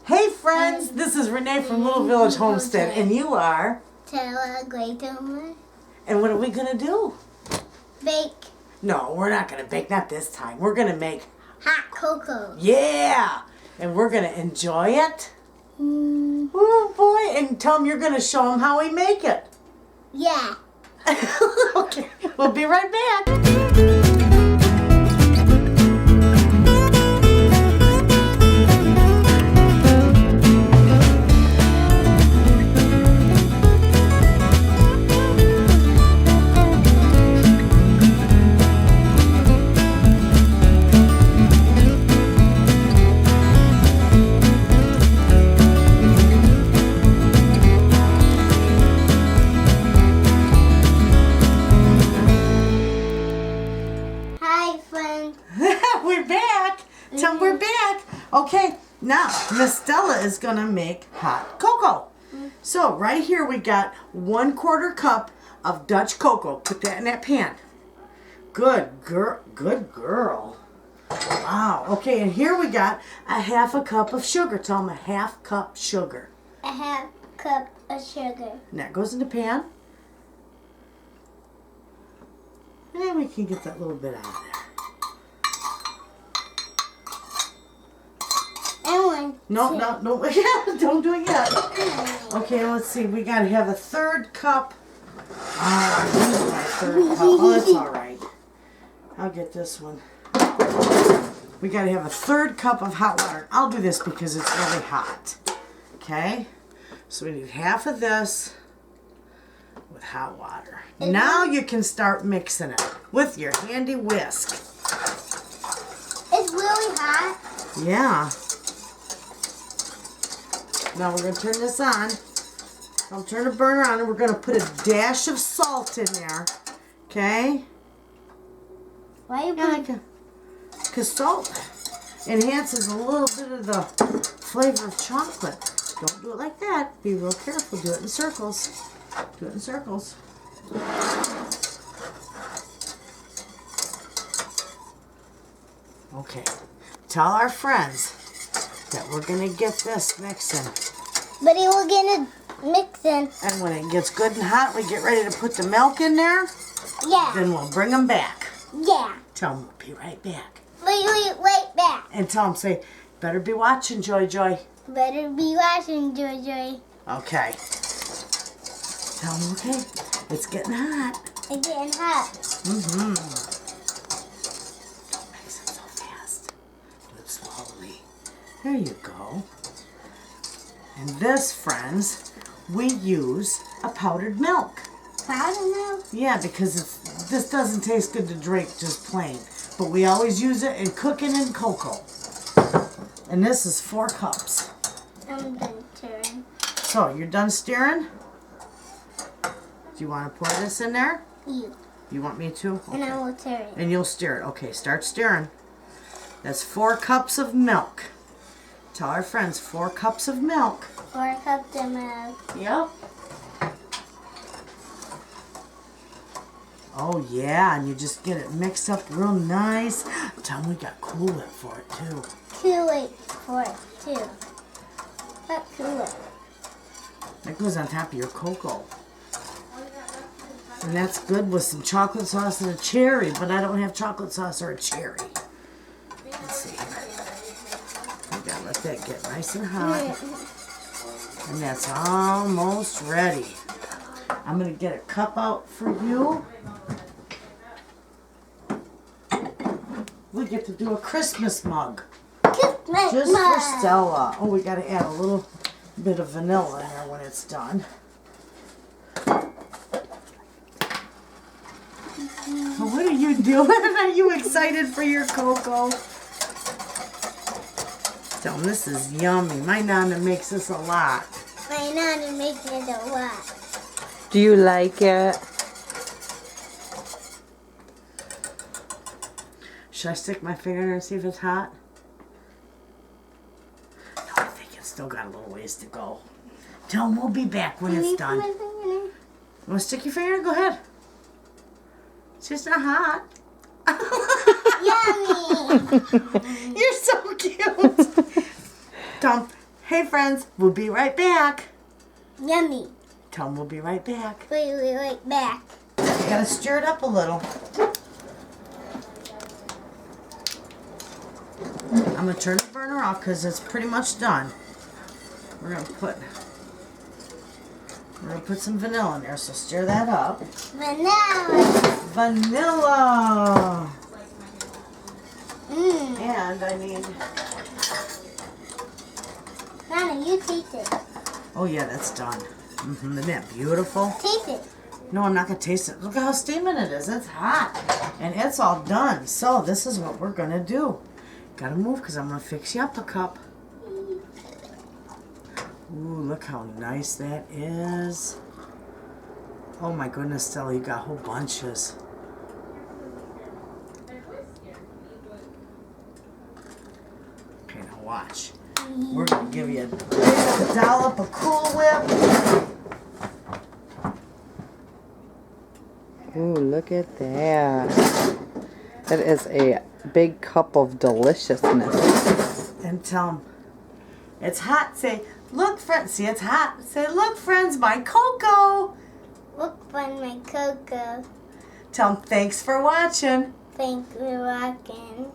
Hey friends, this is Renee from Little Village Homestead, and you are? Stella, great Homer. And what are we going to do? Bake No, we're not going to bake, not this time. We're going to make hot cocoa. Yeah! And we're going to enjoy it. Oh boy, and tell them you're going to show them how we make it. Yeah. Okay, we'll be right back. We're back. Tell them we're back. Okay, now Miss Stella is going to make hot cocoa. So right here we got 1/4 cup of Dutch cocoa. Put that in that pan. Good girl. Good girl. Wow. Okay, and here we got a 1/2 cup of sugar. Tell them a 1/2 cup sugar. A 1/2 cup of sugar. And that goes in the pan. And we can get that little bit out of there. No, don't do it yet. Okay, let's see. We got to have a 1/3 cup. This is my 1/3 cup. Oh, that's all right. I'll get this one. We got to have a 1/3 cup of hot water. I'll do this because it's really hot. Okay? So we need half of this with hot water. Now you can start mixing it with your handy whisk. It's really hot. Yeah. Now we're going to turn this on. I'll turn the burner on and we're going to put a dash of salt in there. Okay? Why are you putting? Because salt enhances a little bit of the flavor of chocolate. Don't do it like that. Be real careful. Do it in circles. Do it in circles. Okay. Tell our friends that we're going to get this mixing. But it will get it mixing. And when it gets good and hot, we get ready to put the milk in there. Yeah. Then we'll bring them back. Yeah. Tell them we'll be right back. Wait back. And tell them, say, better be watching, Joy Joy. Better be watching, Joy Joy. Okay. Tell them, okay, it's getting hot. It's getting hot. Mm-hmm. Don't mix it so fast. Do it slowly. There you go. And this, friends, we use a powdered milk. Powdered milk? Yeah, because this doesn't taste good to drink just plain. But we always use it in cooking and cocoa. And this is 4 cups. I'm done stirring. So, you're done stirring? Do you want to pour this in there? Yeah. You want me to? Okay. And I will stir it. And you'll stir it. Okay, start stirring. That's 4 cups of milk. Tell our friends, 4 cups of milk. 4 cups of milk. Yep. Oh yeah, and you just get it mixed up real nice. Tell them we got coolant for it too. Coolant for it too. What coolant? That goes on top of your cocoa. And that's good with some chocolate sauce and a cherry, but I don't have chocolate sauce or a cherry. Let's see here. We gotta let that get nice and hot. And that's almost ready. I'm gonna get a cup out for you. We get to do a Christmas mug. Christmas Just mug. for Stella. Oh, we gotta add a little bit of vanilla in there when it's done. What are you doing? Are you excited for your cocoa? Tell them this is yummy. My Nana makes this a lot. My Nana makes it a lot. Do you like it? Should I stick my finger in there and see if it's hot? No, I think it's still got a little ways to go. Tell them we'll be back when it's done. You want to stick your finger in? Go ahead. It's just not hot. Yummy. You're so cute. Tom, Hey friends, we'll be right back. Yummy. Tell them we'll be right back. Wait, right back. You gotta stir it up a little. I'm gonna turn the burner off because it's pretty much done. We're gonna put some vanilla in there, so stir that up. Vanilla. Vanilla. Mmm. And I need. Nana, you taste it. Oh yeah, that's done. Isn't that beautiful? Taste it. No, I'm not gonna taste it. Look how steaming it is. It's hot, and it's all done. So this is what we're gonna do. Gotta move because I'm gonna fix you up a cup. Ooh, look how nice that is. Oh my goodness, Stella, you got whole bunches. Okay, now watch. We're gonna give you a big dollop of Cool Whip. Ooh, look at that. That is a big cup of deliciousness. And tell them, it's hot. Say, look, friends. See, it's hot. Say, look, friends, my Coco. Look fun, my Coco. Tell them, thanks for watching. Thanks for watching.